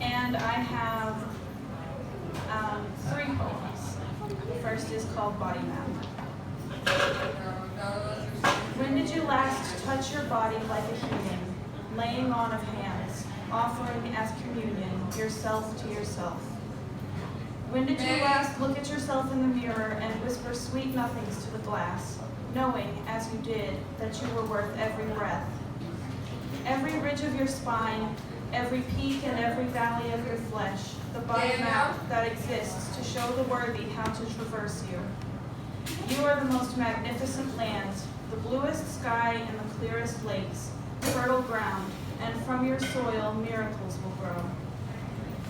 And I have 3 poems. The first is called Body Map. When did you last touch your body like a human, laying on of hands, offering as communion yourself to yourself? When did you last look at yourself in the mirror and whisper sweet nothings to the glass, knowing, as you did, that you were worth every breath? Every ridge of your spine, every peak and every valley of your flesh, the body map that exists to show the worthy how to traverse you. You are the most magnificent land, the bluest sky and the clearest lakes, fertile ground, and from your soil miracles will grow.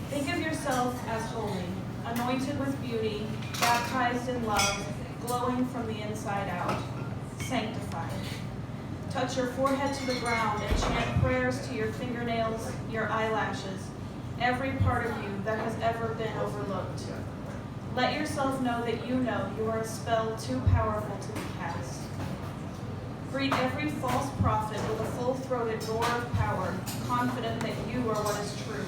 Think of yourself as holy, anointed with beauty, baptized in love, glowing from the inside out, sanctified. Touch your forehead to the ground and chant prayers to your fingernails, your eyelashes, every part of you that has ever been overlooked. Let yourself know that you are a spell too powerful to be cast. Greet every false prophet with a full-throated roar of power, confident that you are what is true.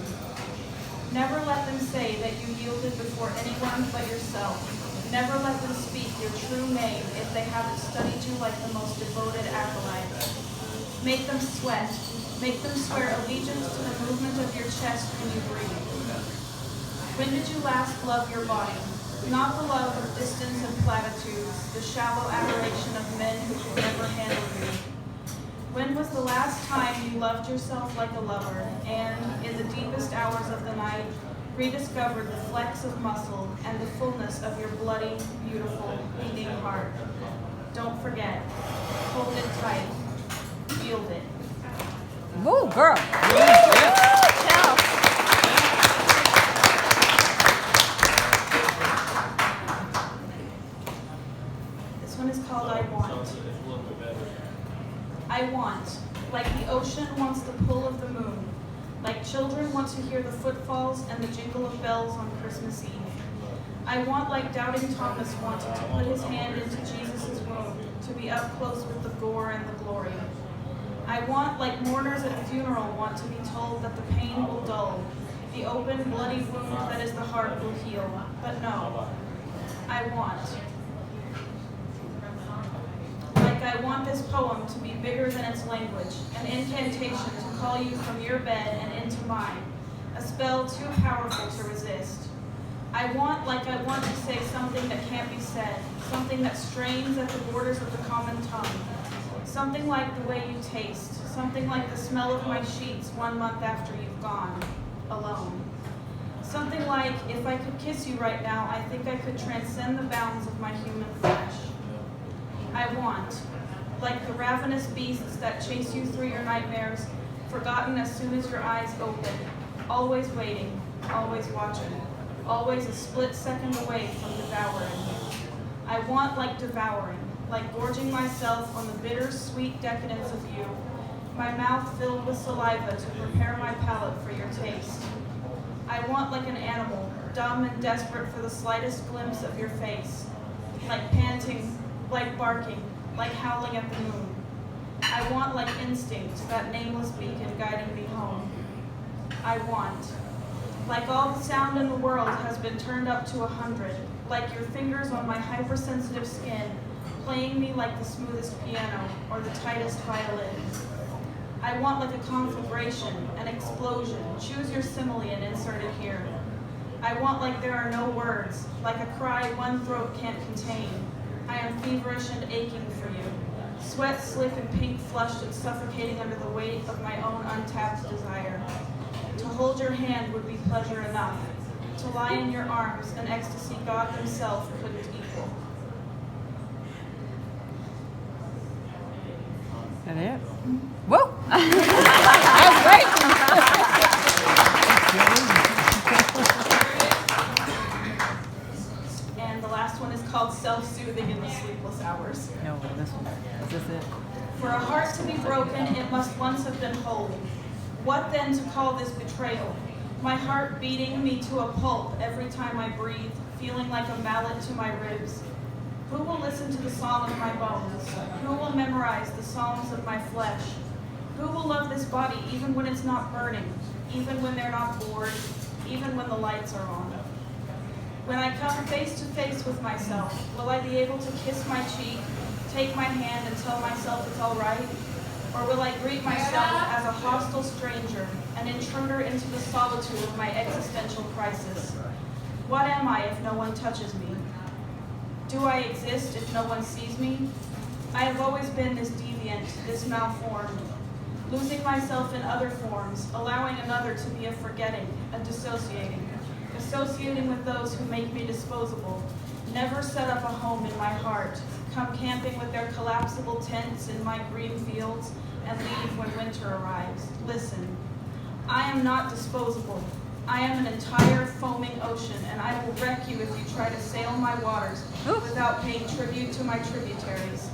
Never let them say that you yielded before anyone but yourself. Never let them speak your true name if they haven't studied you like the most devoted acolyte. Make them sweat. Make them swear allegiance to the movement of your chest when you breathe. When did you last love your body? Not the love of distance and platitudes, the shallow adoration of men who could never handle you. When was the last time you loved yourself like a lover and, in the deepest hours of the night, rediscovered the flex of muscle and the fullness of your bloody, beautiful, beating heart? Don't forget. Hold it tight. Yield it. Woo, girl. This one is called I Want. I want, like the ocean wants the pull of the moon, like children want to hear the footfalls and the jingle of bells on Christmas Eve. I want, like doubting Thomas wanted to put his hand into Jesus' wound, to be up close with the gore and the glory. I want, like mourners at a funeral want to be told that the pain will dull, the open, bloody wound that is the heart will heal. But no, I want. Like I want this poem to be bigger than its language, an incantation to call you from your bed and into mine, a spell too powerful to resist. I want, like I want to say something that can't be said, something that strains at the borders of the common tongue, something like the way you taste, something like the smell of my sheets 1 month after you've gone, alone. Something like, if I could kiss you right now, I think I could transcend the bounds of my human flesh. I want, like the ravenous beasts that chase you through your nightmares, forgotten as soon as your eyes open, always waiting, always watching, always a split second away from devouring. I want, like devouring, like gorging myself on the bitter, sweet decadence of you, my mouth filled with saliva to prepare my palate for your taste. I want, like an animal, dumb and desperate for the slightest glimpse of your face, like panting, like barking, like howling at the moon. I want, like instinct, that nameless beacon guiding me home. I want, like all the sound in the world has been turned up to 100, like your fingers on my hypersensitive skin, playing me like the smoothest piano or the tightest violin. I want, like a conflagration, an explosion, choose your simile and insert it here. I want, like there are no words, like a cry one throat can't contain. I am feverish and aching for you, sweat slick and pink flushed and suffocating under the weight of my own untapped desire. To hold your hand would be pleasure enough. To lie in your arms, an ecstasy God himself couldn't equal. Is that it? Woo! That's great! And the last one is called Self-Soothing in the Sleepless Hours. No, this one. Is this it? For a heart to be broken, it must once have been whole. What then to call this betrayal? My heart beating me to a pulp every time I breathe, feeling like a mallet to my ribs. Who will listen to the song of my bones? Who will memorize the songs of my flesh? Who will love this body even when it's not burning, even when they're not bored, even when the lights are on? When I come face to face with myself, will I be able to kiss my cheek, take my hand and tell myself it's all right? Or will I greet myself as a hostile stranger, an intruder into the solitude of my existential crisis? What am I if no one touches me? Do I exist if no one sees me? I have always been this deviant, this malformed, losing myself in other forms, allowing another to be a forgetting, a dissociating with those who make me disposable, never set up a home in my heart, come camping with their collapsible tents in my green fields, and leave when winter arrives. Listen, I am not disposable. I am an entire foaming ocean, and I will wreck you if you try to sail my waters without paying tribute to my tributaries.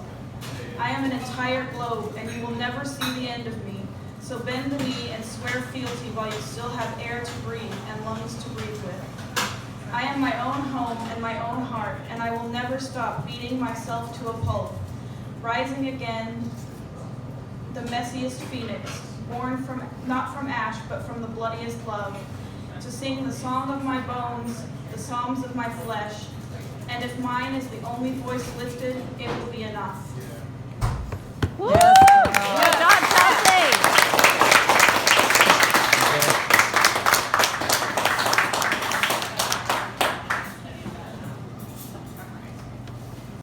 I am an entire globe, and you will never see the end of me. So bend the knee and swear fealty while you still have air to breathe and lungs to breathe with. I am my own home and my own heart, and I will never stop beating myself to a pulp, rising again, the messiest phoenix, born from not from ash, but from the bloodiest love, to sing the song of my bones, the psalms of my flesh, and if mine is the only voice lifted, it will be enough. Yeah.